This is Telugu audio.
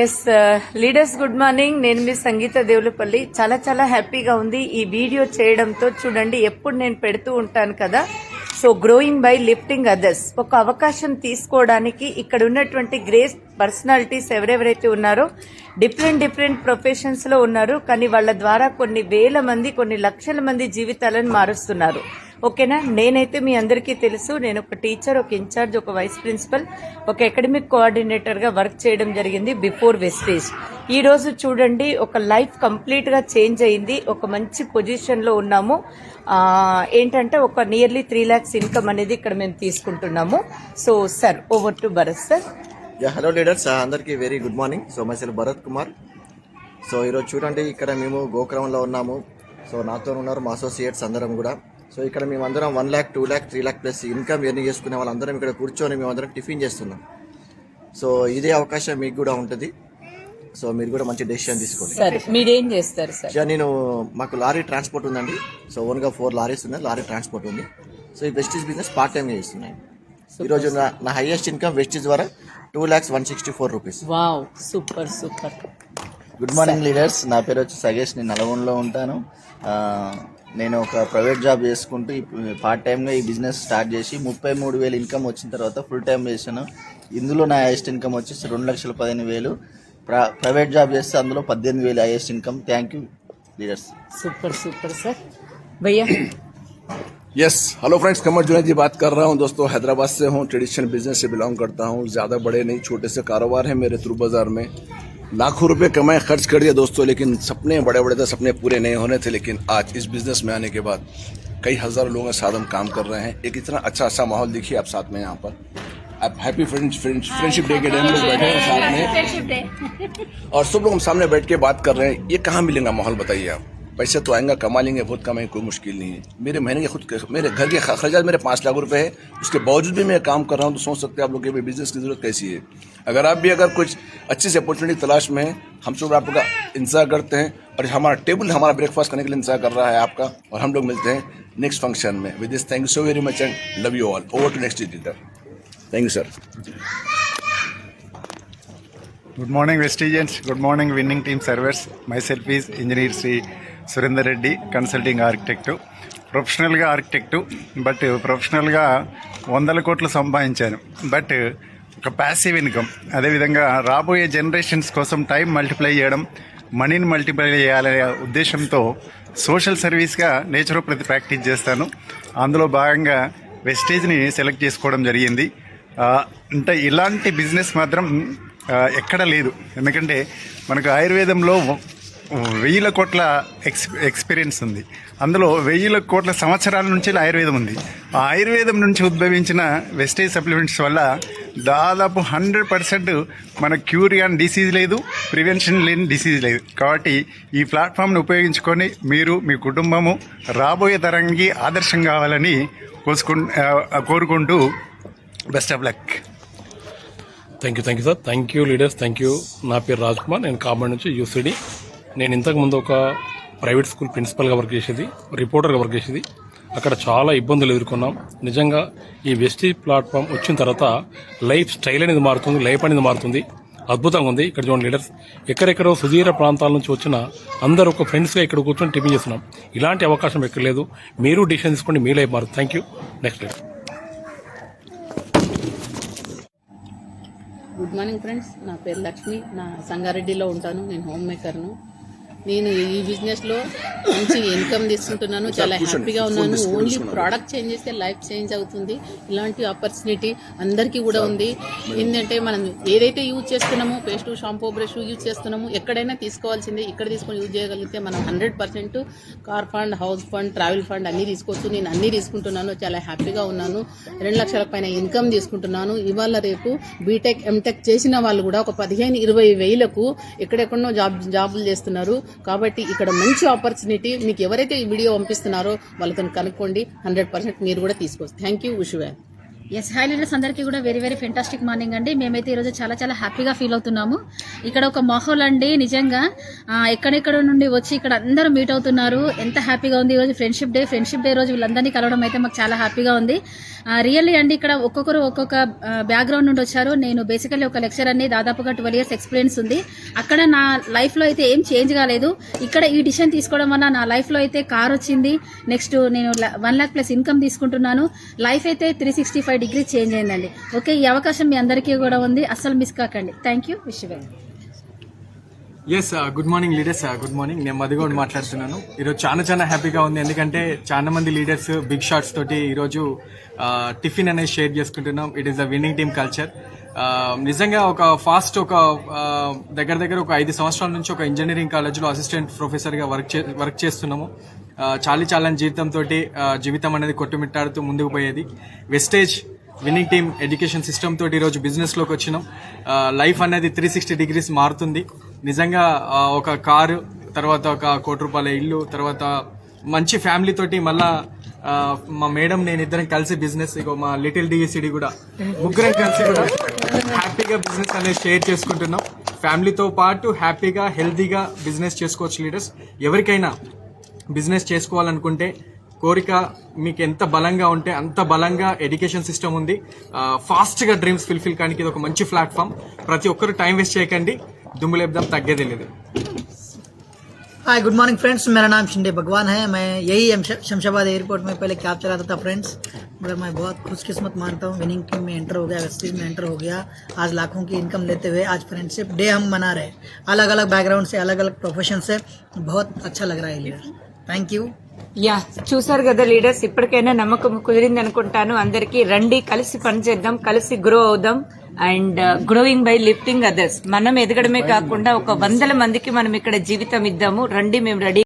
Yes leaders good morning. నేను మీ సంగీత దేవులపల్లి. చాలా చాలా హ్యాపీగా ఉంది ఈ వీడియో చేయడంతో. చూడండి, ఎప్పుడు నేను పెడుతూ ఉంటాను కదా, so growing by lifting others. ఒక అవకాశం తీసుకోవడానికి ఇక్కడ ఉన్నటువంటి గ్రేట్ పర్సనాలిటీస్ ఎవరెవరైతే ఉన్నారో డిఫరెంట్ ప్రొఫెషన్స్ లో ఉన్నారు, కానీ వాళ్ళ ద్వారా కొన్ని వేల మంది, కొన్ని లక్షల మంది జీవితాలను మారుస్తున్నారు. ఓకేనా? నేనైతే మీ అందరికీ తెలుసు, నేను ఒక టీచర్, ఒక ఇన్ఛార్జ్, ఒక వైస్ ప్రిన్సిపల్, ఒక అకాడమిక్ కోఆర్డినేటర్గా వర్క్ చేయడం జరిగింది బిఫోర్ వెస్టేజ్. ఈ రోజు చూడండి, ఒక లైఫ్ కంప్లీట్గా చేంజ్ అయింది. ఒక మంచి పొజిషన్లో ఉన్నాము. ఏంటంటే ఒక నియర్లీ 3 lakhs ఇన్కమ్ అనేది ఇక్కడ మేము తీసుకుంటున్నాము. So sir, over to Bharat sir. Hello leaders, అందరికీ very good morning. So myself Bharat Kumar. So ఈరోజు చూడండి, ఇక్కడ మేము గోకులంలో ఉన్నాము. సో నాతో ఉన్నారు మా అసోసియేట్స్ అందరం కూడా. సో ఇక్కడ మేమందరం 1 lakh, 2 lakh, 3 lakh plus income earn చేసుకునే వాళ్ళందరం ఇక్కడ కూర్చొని మేమందరం టిఫిన్ చేస్తున్నాం. సో ఇదే అవకాశం మీకు కూడా ఉంటుంది. సో మీరు కూడా మంచి డెసిషన్ తీసుకోండి. సార్ మీరేం చేస్తారు సార్? నేను మాకు లారీ ట్రాన్స్పోర్ట్ ఉందండి. సో ఓన్గా 4 లారీస్ ఉన్నాయి, లారీ ట్రాన్స్పోర్ట్ ఉంది. సో ఈ వెస్టీజ్ బిజినెస్ పార్ట్ టైంగా చేస్తున్నాను. ఈరోజు నా హైయెస్ట్ ఇన్కమ్ వెస్టీజ్ ద్వారా 2,164 rupees. Wow, super super. Good morning leaders, నా పేరు వచ్చి సగేష్. నేను నల్గొండలో ఉంటాను. నేను ఒక ప్రైవేట్ జాబ్ చేసుకుంటూ పార్ట్ టైమ్గా ఈ బిజినెస్ స్టార్ట్ చేసి 33,000 ఇన్కమ్ వచ్చిన తర్వాత ఫుల్ టైం చేశాను. ఇందులో నా హైయెస్ట్ ఇన్కమ్ వచ్చేసి 2,15,000. ప్రైవేట్ జాబ్ చేస్తే అందులో 18,000 highest income. Thank you leaders. Super super sir. భయ్యా. यस, हेलो फ्रेंड्स, कमर जुनैद जी बात कर रहा हूं। दोस्तों, हैदराबाद से हूं, ट्रेडिशनल बिजनेस से बिलोंग करता हूं। ज़्यादा बड़े नहीं, छोटे से कारोबार है मेरे थ्रू बाजार में। लाखों रुपए कमाए, खर्च कर दिया दोस्तों, लेकिन सपने बड़े बड़े थे, सपने पूरे नहीं होने थे। लेकिन आज इस बिजनेस में आने के बाद कई हज़ार लोगों के साथ हम काम कर रहे हैं। एक इतना अच्छा माहौल देखिए आप साथ में यहाँ पर। आप हैप्पी फ्रेंडशिप डे के दिन लोग बैठे हैं साथ में, और सब लोग हम सामने बैठ के बात कर रहे हैं। ये कहाँ मिलेगा माहौल, बताइए आप? पैसे तो आएंगे, कमा लेंगे, बहुत कमाएंगे, कोई मुश्किल नहीं है। मेरे महीने के मेरे घर के खर्चात मेरे 5 लाख रुपए है। उसके बावजूद भी मैं काम कर रहा हूँ। तो सोच सकते हैं आप लोग कि बिजनेस की जरूरत कैसी है। अगर आप भी अगर कुछ अच्छी सी अपॉर्चुनिटी तलाश में है, हम सब आपका इंतजार करते हैं। और हमारा टेबल हमारा ब्रेकफास्ट करने के लिए इंतजार कर रहा है आपका। और हम लोग मिलते हैं नेक्स्ट फंक्शन में। With this, thank you so very much and love you all. Over to next leader. Thank you sir. Good morning Vestigians, good morning winning team servers. Myself is engineer Sri Surendra Reddy, consulting architect. ప్రొఫెషనల్గా ఆర్కిటెక్టు, బట్ ప్రొఫెషనల్గా 100 కోట్లు సంపాదించాను. బట్ ఒక ప్యాసివ్ ఇన్కమ్. అదేవిధంగా రాబోయే జనరేషన్స్ కోసం టైం మల్టిప్లై చేయడం, మనీని మల్టిప్లై చేయాలనే ఉద్దేశంతో సోషల్ సర్వీస్గా నేచురోపతి ప్రాక్టీస్ చేస్తాను. అందులో భాగంగా వెస్టేజ్ని సెలెక్ట్ చేసుకోవడం జరిగింది. అంటే ఇలాంటి బిజినెస్ మాత్రం ఎక్కడ లేదు. ఎందుకంటే మనకు ఆయుర్వేదంలో 1000 కోట్ల ఎక్స్పీరియన్స్ ఉంది. అందులో 1000 కోట్ల సంవత్సరాల నుంచి ఆయుర్వేదం ఉంది. ఆ ఆయుర్వేదం నుంచి ఉద్భవించిన వెస్టేజ్ సప్లిమెంట్స్ వల్ల దాదాపు 100% మన క్యూర్ కాని డిసీజ్ లేదు, ప్రివెన్షన్ లేని డిసీజ్ లేదు. కాబట్టి ఈ ప్లాట్ఫామ్ని ఉపయోగించుకొని మీరు, మీ కుటుంబము రాబోయే తరానికి ఆదర్శం కావాలని కోరుకుంటూ best of luck. Thank you sir. Thank you leaders, thank you. నా పేరు రాజ్ కుమార్, నేను కామాడ్ నుంచి యూసీడీ. నేను ఇంతకుముందు ఒక ప్రైవేట్ స్కూల్ ప్రిన్సిపల్గా వర్క్ చేసేది, రిపోర్టర్గా వర్క్ చేసేది. అక్కడ చాలా ఇబ్బందులు ఎదుర్కొన్నాం. నిజంగా ఈ వెస్టీజ్ ప్లాట్ఫామ్ వచ్చిన తర్వాత లైఫ్ స్టైల్ అనేది మారుతుంది, లైఫ్ అనేది మారుతుంది. అద్భుతంగా ఉంది. ఇక్కడ చూడండి లీడర్స్, ఎక్కడెక్కడో సుదీర ప్రాంతాల నుంచి వచ్చిన అందరూ ఒక ఫ్రెండ్స్గా ఇక్కడ కూర్చొని టిఫిన్ చేస్తున్నాం. ఇలాంటి అవకాశం ఎక్కడ లేదు. మీరు డిసిషన్ తీసుకోండి, మీ లైఫ్ మారుతుంది. Thank you. Next leader. Good morning friends, నా పేరు లక్ష్మి. నా సంగారెడ్డిలో ఉంటాను. నేను హోమ్ మేకర్ను. నేను ఈ బిజినెస్లో మంచి ఇన్కమ్ తీసుకుంటున్నాను. చాలా హ్యాపీగా ఉన్నాను. ఓన్లీ ప్రోడక్ట్ చేంజ్ చేస్తే లైఫ్ చేంజ్ అవుతుంది. ఇలాంటి ఆపర్చునిటీ అందరికీ కూడా ఉంది. ఏంటంటే మనం ఏదైతే యూజ్ చేస్తున్నామో, పేస్ట్, షాంపూ, బ్రష్ యూజ్ చేస్తున్నామో ఎక్కడైనా తీసుకోవాల్సిందే. ఇక్కడ తీసుకొని యూజ్ చేయగలిగితే మనం 100% car fund, house fund, travel fund అన్నీ తీసుకోవచ్చు. నేను అన్నీ తీసుకుంటున్నాను. చాలా హ్యాపీగా ఉన్నాను. 2 లక్షల పైన ఇన్కమ్ తీసుకుంటున్నాను. ఇవాళ రేపు బీటెక్, ఎంటెక్ చేసిన వాళ్ళు కూడా ఒక 15-20 వేలకు ఎక్కడెక్కడో జాబులు చేస్తున్నారు. కాబట్టి ఇక్కడ మంచి ఆపర్చునిటీ. మీకు ఎవరైతే ఈ వీడియో పంపిస్తున్నారో వాళ్ళతో కనుక్కోండి. 100% మీరు కూడా తీసుకోవచ్చు. Thank you. Wish you well. Yes hi leaders అందరికీ కూడా వెరీ వెరీ ఫెంటాస్టిక్ మార్నింగ్ అండి. మేమైతే ఈరోజు చాలా చాలా హ్యాపీగా ఫీల్ అవుతున్నాము. ఇక్కడ ఒక మాహోల్ అండి, నిజంగా ఎక్కడెక్కడ నుండి వచ్చి ఇక్కడ అందరూ మీట్ అవుతున్నారు. ఎంత హ్యాపీగా ఉంది. ఈరోజు ఫ్రెండ్షిప్ డే రోజు వీళ్ళందరినీ కలవడం అయితే మాకు చాలా హ్యాపీగా ఉంది. రియల్లీ అండి, ఇక్కడ ఒక్కొక్కరు ఒక్కొక్క బ్యాక్గ్రౌండ్ నుండి వచ్చారు. నేను బేసికల్లీ ఒక లెక్చర్ అన్ని దాదాపుగా 12 years ఎక్స్పీరియన్స్ ఉంది. అక్కడ నా లైఫ్లో అయితే ఏం చేంజ్ కాలేదు. ఇక్కడ ఈ డిసిషన్ తీసుకోవడం వల్ల నా లైఫ్లో అయితే కార్ వచ్చింది. నెక్స్ట్ నేను 1 lakh plus ఇన్కమ్ తీసుకుంటున్నాను. లైఫ్ అయితే 365 degrees చేంజ్ అయిందండి. ఓకే, ఈ అవకాశం మీ అందరికీ కూడా ఉంది, అస్సలు మిస్ కాకండి. Thank you. Wish well. Yes good morning leaders, good morning. నేను మధుగౌడ్ మాట్లాడుతున్నాను. ఈరోజు చాలా హ్యాపీగా ఉంది, ఎందుకంటే చాలా మంది లీడర్స్ బిగ్ షాట్స్ తోటి ఈరోజు టిఫిన్ అనేది షేర్ చేసుకుంటున్నాం. It is the winning team culture. నిజంగా ఒక దగ్గర ఒక 5 సంవత్సరాల నుంచి ఒక ఇంజనీరింగ్ కాలేజ్లో అసిస్టెంట్ ప్రొఫెసర్గా వర్క్ చేస్తున్నాము. చాలా జీవితంతో జీవితం అనేది కొట్టుమిట్టాడుతూ ముందుకు పోయేది. Vestige winning team education system తోటి ఈరోజు బిజినెస్లోకి వచ్చినాం. లైఫ్ అనేది 360 degrees మారుతుంది. నిజంగా ఒక కారు, తర్వాత ఒక 1 కోటి రూపాయల ఇల్లు, తర్వాత మంచి ఫ్యామిలీ తోటి మళ్ళా మా మేడం నేను ఇద్దరం కలిసి బిజినెస్, ఇగో మా లిటిల్ డిఎస్సిడి కూడా ముగ్గురం కలిసి కూడా హ్యాపీగా బిజినెస్ అనేది షేర్ చేసుకుంటున్నాం. ఫ్యామిలీతో పాటు హ్యాపీగా హెల్తీగా బిజినెస్ చేసుకోవచ్చు లీడర్స్. ఎవరికైనా బిజినెస్ చేసుకోవాలనుకుంటే కోరిక మీకు ఎంత బలంగా ఉంటే అంత బలంగా ఎడ్యుకేషన్ సిస్టమ్ ఉంది. ఫాస్ట్గా డ్రీమ్స్ ఫుల్ఫిల్ కానీ ఇది ఒక మంచి ప్లాట్ఫామ్. ప్రతి ఒక్కరు టైం వేస్ట్ చేయకండి, దుమ్ము లేపుదాం, తగ్గేదే లేదు. हाय गुड मॉर्निंग फ्रेंड्स, मेरा नाम शिंदे भगवान है. मैं यही शमशाबाद एयरपोर्ट में पहले कैब चलाता था फ्रेंड्स. मगर मैं बहुत खुशकिस्मत मानता हूँ, विनिंग टीम में एंटर हो गया, वेस्टेज में एंटर हो गया. आज लाखों की इनकम लेते हुए आज फ्रेंडशिप डे हम मना रहे. अलग अलग बैकग्राउंड से, अलग अलग प्रोफेशन से बहुत अच्छा लग रहा है लीडर. Thank you. యా, చూసారు కదా లీడర్స్, ఇప్పటికైనా నమ్మకం కుదిరింది అనుకుంటాను. అందరికీ రండి, కలిసి పని చేద్దాం, కలిసి గ్రో అవుదాం. And growing by lifting others. మనం ఎదగడమే కాకుండా ఒక 100 మందికి మనం ఇక్కడ జీవితం ఇద్దాము. రండి, మేము రెడీ.